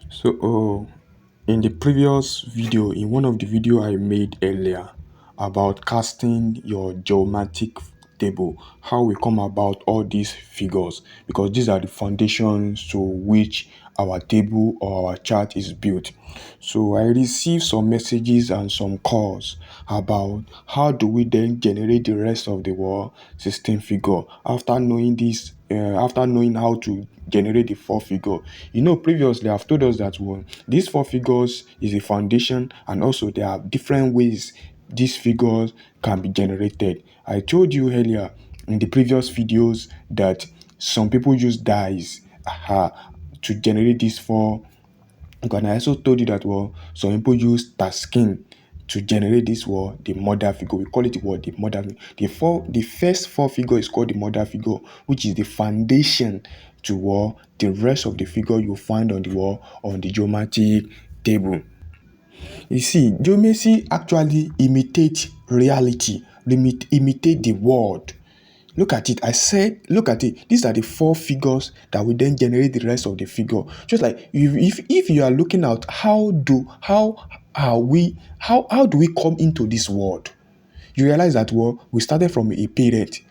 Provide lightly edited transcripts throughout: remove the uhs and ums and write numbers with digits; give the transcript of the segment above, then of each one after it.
So, in the previous video, in one of the video I made earlier about casting your geomatic table, how we come about all these figures, because these are the foundations to which our table or our chart is built. So I received some messages and some calls about how do we then generate the rest of the wall system figure after knowing this, after knowing how to generate the four figure. Previously I've told us that these four figures is a foundation, and also there are different ways these figures can be generated. I told you earlier in the previous videos that some people use dice to generate these four. And I also told you that some people use tasking to generate this the mother figure. We call it the mother figure. The first four figure is called the mother figure, which is the foundation to the rest of the figure you find on the wall on the geometric table. You see, geomancy actually imitates reality, imitate the world. Look at it. I said, look at it. These are the four figures that will then generate the rest of the figure. Just like if you are looking at how do we come into this world? You realize that we started from a parent.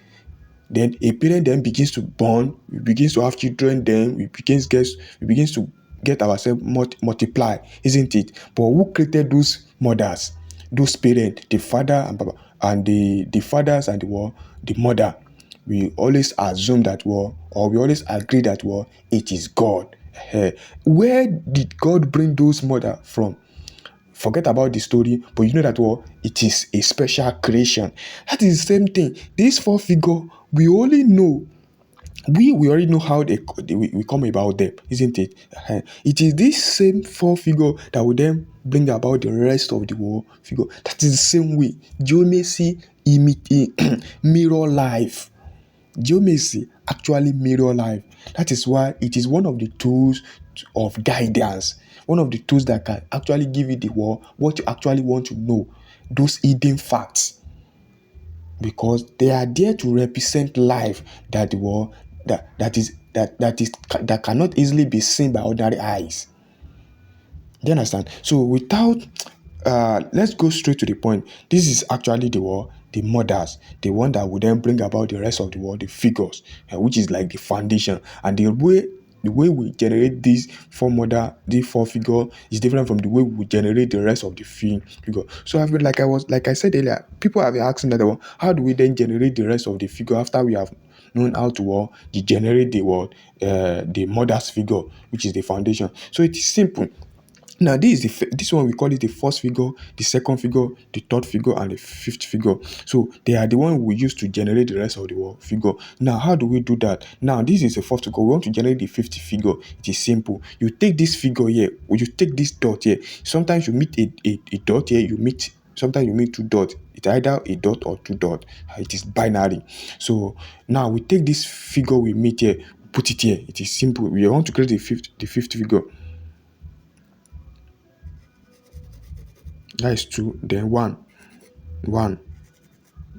Then a parent then begins to born, we begins to have children, then we begins to get ourselves multiply, isn't it? But who created those mothers, those parents, the father and Baba, and the fathers and the mother? We always assume that or we always agree that it is God. Where did God bring those mother from? Forget about the story, but you know that it is a special creation. That is the same thing. These four figure, we only know we already know how we come about them, isn't it? It is this same four figure that will then bring about the rest of the world figure. That is the same way geomancy imitate mirror life. Geomancy actually mirror life. That is why it is one of the tools of guidance, one of the tools that can actually give you the what you actually want to know, those hidden facts, because they are there to represent life that the world that cannot easily be seen by ordinary eyes. Do you understand? So without let's go straight to the point. This is actually the mothers, the one that will then bring about the rest of the world, the figures, which is like the foundation. And the way we generate these these four figure is different from the way we generate the rest of the figure. So I've been like I said earlier, people have been asking that how do we then generate the rest of the figure after we have known how to generate the mother's figure, which is the foundation. So it is simple. Now, this one we call it the first figure, the second figure, the third figure, and the fifth figure. So they are the one we use to generate the rest of the figure. Now, how do we do that? Now, this is the first figure. We want to generate the fifth figure. It is simple. You take this figure here, or you take this dot here. Sometimes you meet a dot here. Sometimes you meet two dots. It's either a dot or two dots. It is binary. So now we take this figure we meet here, put it here. It is simple. We want to create the fifth figure. That is 2, then 1, 1,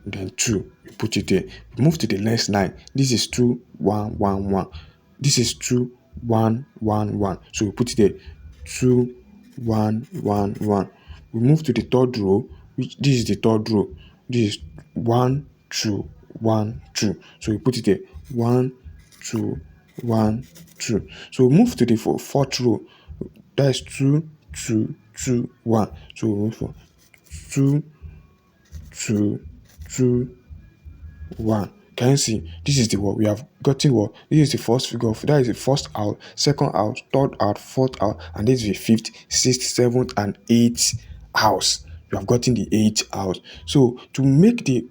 then 2. You put it there. Move to the next line. This is 2, 1, 1, 1. This is 2, 1, 1, 1. So we put it there. 2, 1, 1, 1. We move to the third row. This is the third row. This is 1, 2, 1, 2. So we put it there. 1, 2, 1, 2. So we move to the fourth row. That is 2, 2, 2, 1. So we move for 2, 2, 2, 1. Can you see? This is the we have gotten this is the first figure. That is the first out, second out, third out, fourth out, and this is the fifth, sixth, seventh, and eighth house. You have gotten the eighth house. So to make the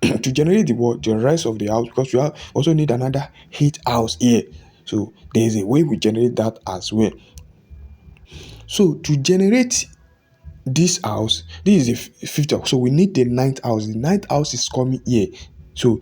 to generate the rest of the house, because you also need another eighth house here. So there is a way we generate that as well. So to generate this house, this is the fifth house, so we need the ninth house. The ninth house is coming here. So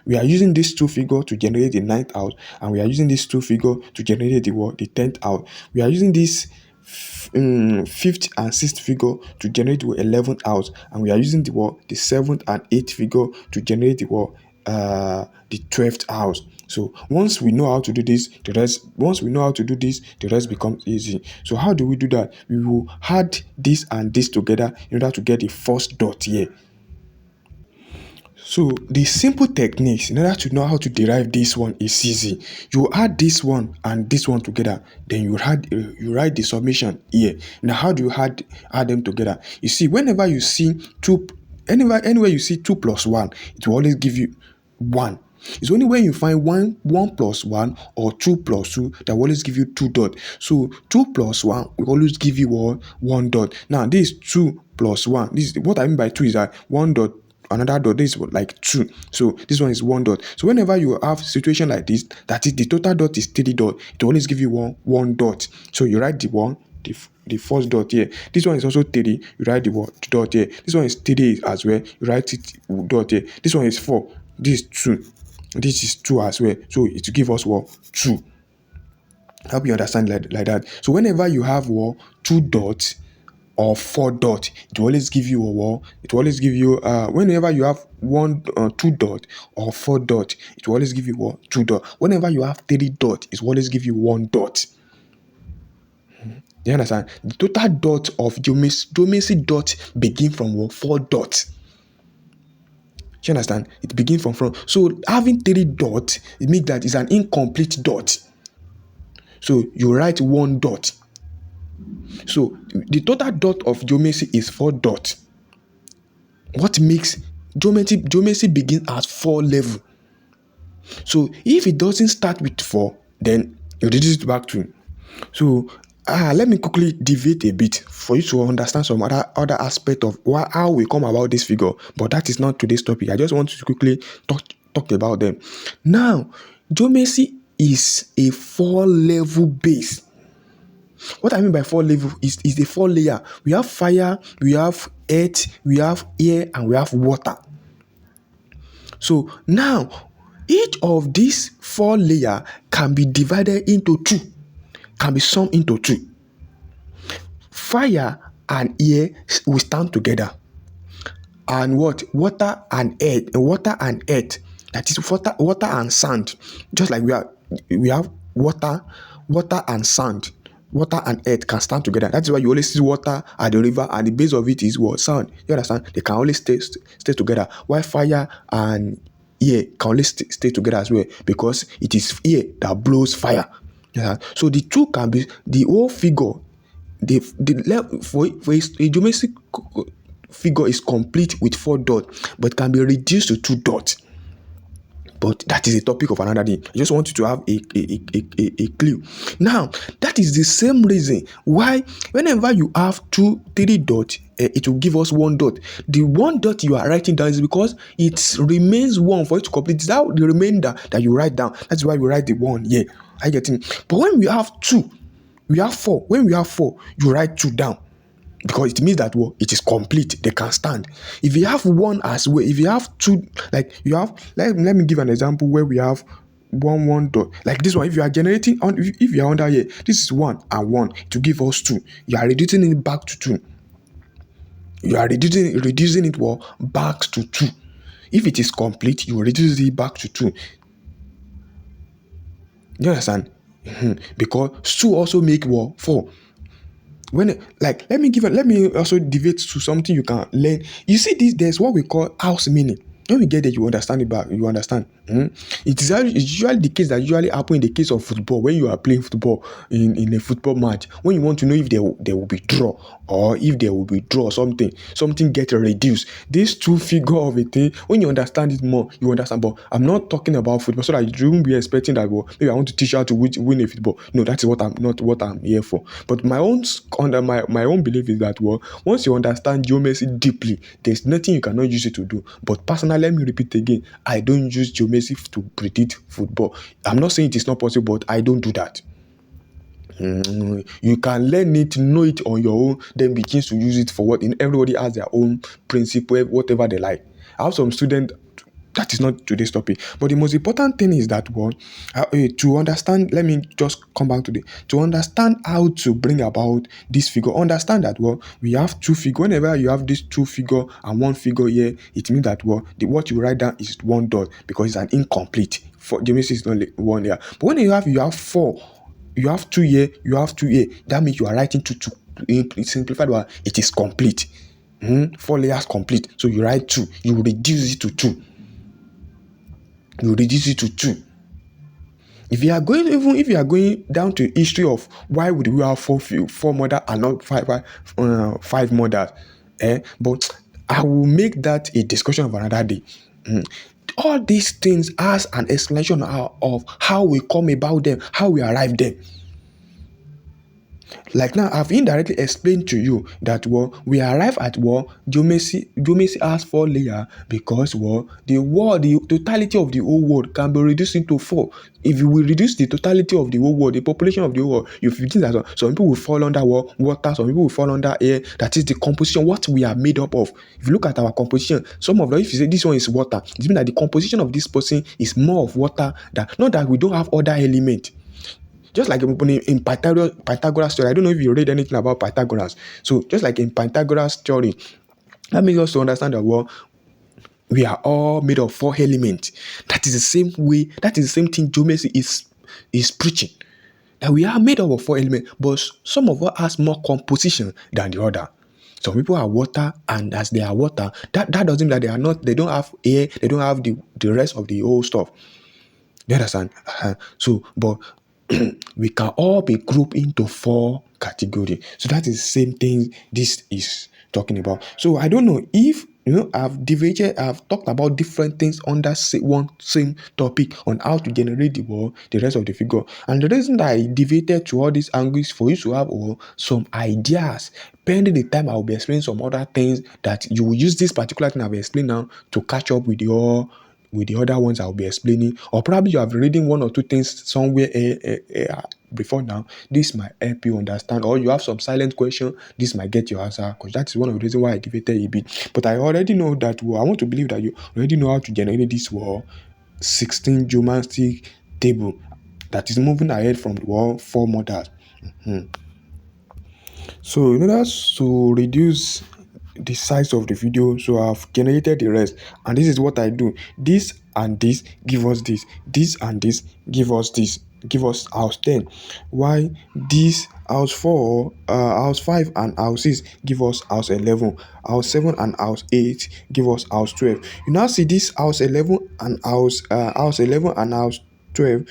we are using this two figure to generate the ninth house, and we are using this two figure to generate the 10th house. We are using this fifth and sixth figure to generate the 11th house, and we are using the seventh and eighth figure to generate the 12th house. So once we know how to do this, the rest becomes easy. So how do we do that? We will add this and this together in order to get the first dot here. So the simple techniques in order to know how to derive this one is easy. You add this one and this one together, then you write the summation here. Now how do you add them together? You see, whenever you see anywhere you see 2 plus 1, it will always give you 1. It's only when you find 1 plus 1 or 2 plus 2 that will always give you 2 dot. So 2 plus 1 will always give you 1 dot. Now this 2 plus 1. This is what I mean by 2 is that 1 dot, another dot. This is like 2. So this one is 1 dot. So whenever you have situation like this, that is the total dot is 3 dot, it will always give you one dot. So you write the 1, the first dot here. This one is also 3, you write the dot here. This one is 3 as well, you write it dot here. This one is 4, this is 2, this is 2 as well. So it will give us 2. I hope you understand like that. So whenever you have 2 dots or 4 dots, it will always give you whenever you have 2 dot or 4 dot, it will always give you 2 dot. Whenever you have 3 dot, it will always give you 1 dot. You understand? The total dot of geomancy dot begin from 4 dots. You understand? It begins from front. So having 3 dots, it means that it's an incomplete dot. So you write 1 dot. So the total dot of geomancy is 4 dots. What makes geomancy begin at 4 level? So if it doesn't start with 4, then you reduce it back to. So let me quickly deviate a bit for you to understand some other aspect of how we come about this figure. But that is not today's topic. I just want to quickly talk about them. Now, geomancy is a 4-level base. What I mean by 4 level is the 4 layer. We have fire, we have earth, we have air, and we have water. So now, each of these 4 layers can be divided into 2, can be summed into 2. Fire and air will stand together, and water and earth. That is water and sand. Just like we have water and sand. Water and earth can stand together. That's why you always see water at the river, and the base of it is sand. You understand? They can always stay together. While fire and air can always stay together as well, because it is air that blows fire. Yeah. So the two can be the whole figure. The level for a geometric figure is complete with 4 dots, but can be reduced to 2 dots. But that is a topic of another day. I just want you to have a clue. Now, that is the same reason why whenever you have 3 dots, it will give us 1 dot. The 1 dot you are writing down is because it remains 1 for it to complete. It's that the remainder that you write down. That's why we write the 1 here. I get it. But when we have 2, we have 4. When we have 4, you write 2 down, because it means that it is complete. They can stand. If you have 1 as well, if you have 2, like you have, let me give an example where we have 1 dot, like this one. If you are generating if you are under here, this is 1 and 1 to give us 2. You are reducing it back to 2. You are reducing it back to 2. If it is complete, you reduce it back to 2. You understand? Because 2 also make 4. When let me also deviate to something you can learn. You see this, there's what we call house meaning. When we get there, you understand it back. You understand? It's usually the case that usually happen in the case of football. When you are playing football in a football match, when you want to know if there will be draw, or if there will be draw, something get reduced. These 2 figure of a thing, when you understand it more, you understand. But I'm not talking about football, so that you won't be expecting that maybe I want to teach you how to win a football. No, that's not what I'm here for. But my own belief is that once you understand geomancy deeply, there's nothing you cannot use it to do. But personally, let me repeat again, I don't use geomancy to predict football. I'm not saying it is not possible, but I don't do that. You can learn it, know it on your own, then begin to use it for everybody has their own principle, whatever they like. I have some students. That is not today's topic. But the most important thing is that to understand, let me just come back to understand how to bring about this figure. Understand that we have 2 figures. Whenever you have these 2 figures and 1 figure here, it means that what you write down is 1 dot, because it's an incomplete four. Geomancy is not 1 year. But when you have 4, you have 2 year, you have 2 year. That means you are writing two. In simplified one, it is complete. 4 layers complete. So you write 2. You reduce it to 2. You reduce it to 2. If you are going, even if you are going down to history of why would we have four mothers and not five mothers, but I will make that a discussion of another day. All these things as an explanation of how we come about them, how we arrive them. Like now, I've indirectly explained to you that we arrive at geomancy has 4 layers because the totality of the whole world can be reduced into 4. If you will reduce the totality of the whole world, the population of the whole world, you think that some people will fall under water, some people will fall under air. That is the composition, what we are made up of. If you look at our composition, some of them, if you say this one is water, it means that the composition of this person is more of water than, not that we don't have other elements. Just like in Pythagoras theory, I don't know if you read anything about Pythagoras. So just like in Pythagoras theory, that makes us to understand that we are all made of 4 elements. That is the same way. That is the same thing geomancy is preaching. That we are made up of 4 elements, but some of us has more composition than the other. Some people are water, and as they are water, that doesn't mean that they are not. They don't have air. They don't have the rest of the whole stuff. You understand? So, but we can all be grouped into 4 categories. So that is the same thing this is talking about. So I don't know if I've talked about different things under one same topic on how to generate the rest of the figure. And the reason that I deviated to all these angles for you to have some ideas. Pending the time, I will be explaining some other things that you will use this particular thing I've explained now to catch up with the other ones I'll be explaining, or probably you have reading 1 or 2 things somewhere before now. This might help you understand, or you have some silent question. This might get your answer, because that is one of the reasons why I debated a bit. But I already know that. I want to believe that you already know how to generate this 16 geomantic table that is moving ahead from the 4 models. So in order to reduce the size of the video, so I've generated the rest, and this is what I do. This and this give us this. This and this give us this. Give us house 10. Why this house 4, house 5 and house 6 give us house 11. House 7 and house 8 give us house 12. You now see this house 11 and house 11 and house 12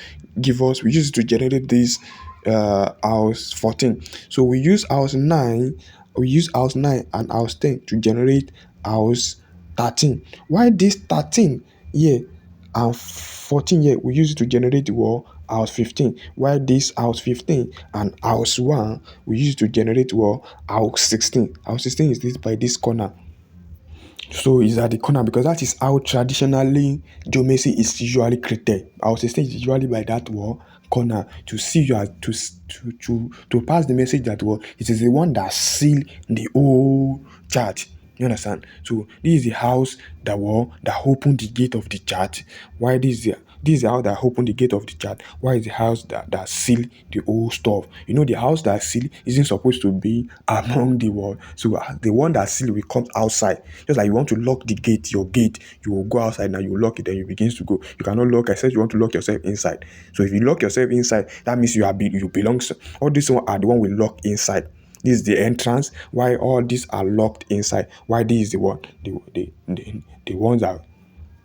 give us, we use it to generate this house 14. So we use house 9 and house 10 to generate house 13. Why this 13 here and 14 here, we use it to generate the house 15. Why this house 15 and house 1, we use it to generate house 16. House 16 is this by this corner. So it's at the corner because that is how traditionally geomancy is usually created. House 16 is usually by that corner to see you to pass the message that it is the one that seal the whole chart. You understand? So this is the house that opened the gate of the chart. Why this is the house that opened the gate of the chart. Why is the house that seal the whole stuff? You know, the house that seal isn't supposed to be among the wall. So the one that seal will come outside. Just like you want to lock the gate, your gate, you will go outside now, you lock it, then you begin to go. You cannot lock, except you want to lock yourself inside. So if you lock yourself inside, that means you belong. All these one are the one we lock inside. This is the entrance. Why all these are locked inside? Why this is the one, the ones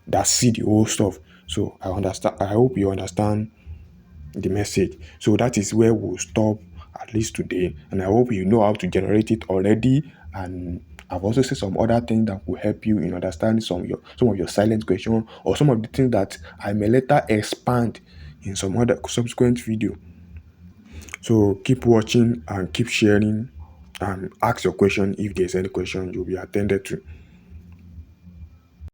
that see the whole stuff. So I understand. I hope you understand the message. So that is where we'll stop at least today. And I hope you know how to generate it already. And I've also said some other things that will help you in understanding some of your silent questions, or some of the things that I may later expand in some other subsequent video. So keep watching and keep sharing, and ask your question. If there's any question, you'll be attended to.